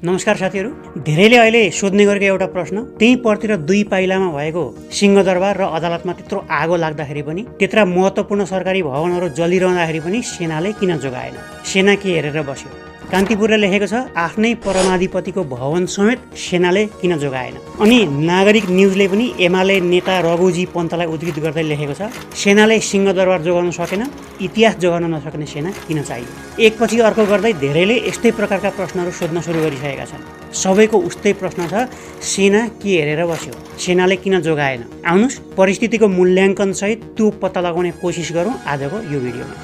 नमस्कार साथीहरू, धेरैले अहिले सोध्ने गरेको एउटा प्रश्न, त्यही परतिर 2 पाइलामा भएको सिंहदरबार र अदालतमा त्यत्रो आगो लाग्दाखेरि पनि, त्यत्रा महत्त्वपूर्ण सरकारी भवनहरू जलिरहँदाखेरि पनि सेनाले किन जोगाएन? सेना के हेरेर बस्यो? कान्तिपुरले लेखेको छ, आफ्नै परमाधिपतिको भवन समेत सेनाले किन जोगाएन? अनि नागरिक न्युजले पनि एमाले नेता रघुजी पन्तलाई उद्धृत गर्दै लेखेको छ, सेनाले सिंहदरबार जोगाउन सकेन, इतिहास जोगाउन नसक्ने सेना किन चाहियो? एकपछि अर्को गर्दै धेरैले यस्तै प्रकारका प्रश्नहरू सोध्न सुरु गरिसकेका छन्। सबैको उस्तै प्रश्न छ, सेना के हेरेर बस्यो? सेनाले किन जोगाएन? आउनुस् परिस्थितिको मूल्याङ्कन सहित त्यो पत्ता लगाउने कोसिस गरौँ आजको यो भिडियोमा।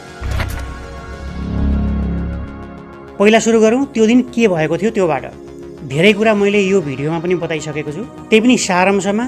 पहिला सुरु गरौँ त्यो दिन के भएको थियो त्योबाट। धेरै कुरा मैले यो भिडियोमा पनि बताइसकेको छु। त्यही पनि सारांशमा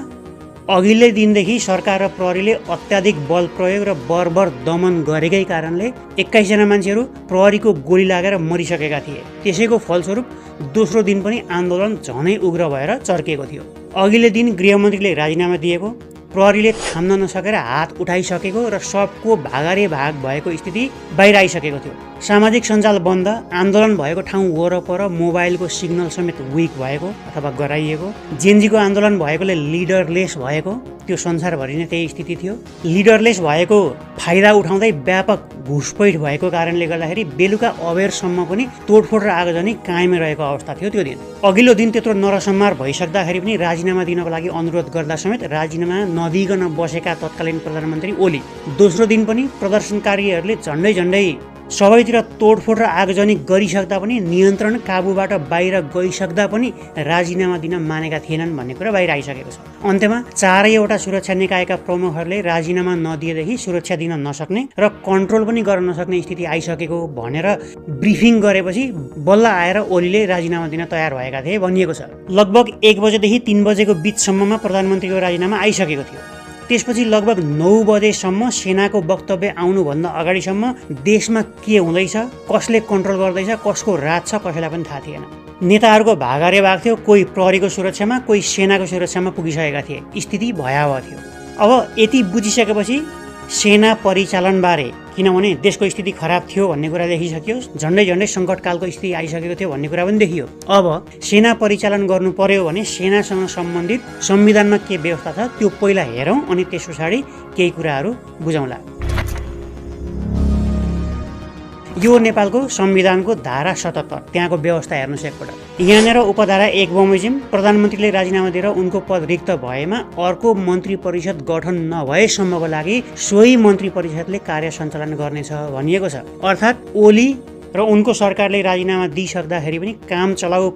अघिल्लै दिनदेखि सरकार र प्रहरीले अत्याधिक बल प्रयोग र बर्बर दमन गरेकै कारणले 21 जना मान्छेहरू प्रहरीको गोली लागेर मरिसकेका थिए। त्यसैको फलस्वरूप दोस्रो दिन पनि आन्दोलन झनै उग्र भएर चर्किएको थियो। अघिल्लो दिन गृहमन्त्रीले राजीनामा दिएको, प्रहरीले थाम्न नसकेर हात उठाइसकेको र सबको भागारे भाग भएको स्थिति बाहिर आइसकेको थियो। सामाजिक सञ्जाल बन्द, आन्दोलन भएको ठाउँ वरपर मोबाइलको सिग्नल समेत विक भएको अथवा गराइएको, जेनजीको आन्दोलन भएकोले लिडरलेस भएको, त्यो संसारभरि नै त्यही स्थिति थियो। लिडरलेस भएको फाइदा उठाउँदै व्यापक घुसपैठ भएको कारणले गर्दाखेरि बेलुका अबेरसम्म पनि तोडफोड र आगजनी कायमै रहेको अवस्था थियो त्यो दिन। अघिल्लो दिन त्यत्रो नरसंहार भइसक्दाखेरि पनि राजीनामा दिनको लागि अनुरोध गर्दा समेत राजीनामा नदिइकन बसेका तत्कालीन प्रधानमन्त्री ओली दोस्रो दिन पनि प्रदर्शनकारीहरूले झन्डै सबैतिर तोडफोड र आगजनी गरिसक्दा पनि, नियन्त्रण काबुबाट बाहिर गइसक्दा पनि राजीनामा दिन मानेका थिएनन् भन्ने कुरा बाहिर आइसकेको छ। अन्त्यमा चारैवटा सुरक्षा निकायका प्रमुखहरूले राजीनामा नदिएदेखि सुरक्षा दिन नसक्ने र कन्ट्रोल पनि गर्न नसक्ने स्थिति आइसकेको भनेर ब्रिफिङ गरेपछि बल्ल आएर ओलीले राजीनामा दिन तयार भएका थिए भनिएको छ। लगभग 1 बजेदेखि 3 बजेको बिचसम्ममा प्रधानमन्त्रीको राजीनामा आइसकेको थियो। त्यसपछि लगभग 9 बजेसम्म सेनाको वक्तव्य आउनुभन्दा अगाडिसम्म देशमा के हुँदैछ, कसले कन्ट्रोल गर्दैछ, कसको राज छ, कसैलाई पनि थाहा थिएन। नेताहरूको भागारे भाग थियो, कोही प्रहरीको सुरक्षामा, कोही सेनाको सुरक्षामा पुगिसकेका थिए। स्थिति भयावह थियो। अब यति बुझिसकेपछि सेना परिचालनबारे, किनभने देशको स्थिति खराब थियो भन्ने कुरा देखिसक्यो, झन्डै सङ्कटकालको स्थिति आइसकेको थियो भन्ने कुरा पनि देखियो। अब सेना परिचालन गर्नु पर्यो भने सेनासँग सम्बन्धित संविधानमा के व्यवस्था छ त्यो पहिला हेरौँ, अनि त्यस पछाडि केही कुराहरू बुझौँला। यो नेपालको संविधानको धारा 77, त्यहाँको व्यवस्था हेर्नुहोस् एकपल्ट। यहाँनिर उपधारा 1 बमोजिम प्रधानमन्त्रीले राजीनामा दिएर उनको पद रिक्त भएमा अर्को मन्त्री परिषद गठन नभएसम्मको लागि सोही मन्त्री परिषदले कार्य सञ्चालन गर्नेछ भनिएको छ। अर्थात् ओली र उनको सरकारले राजीनामा दिइसक्दाखेरि पनि काम चलाउ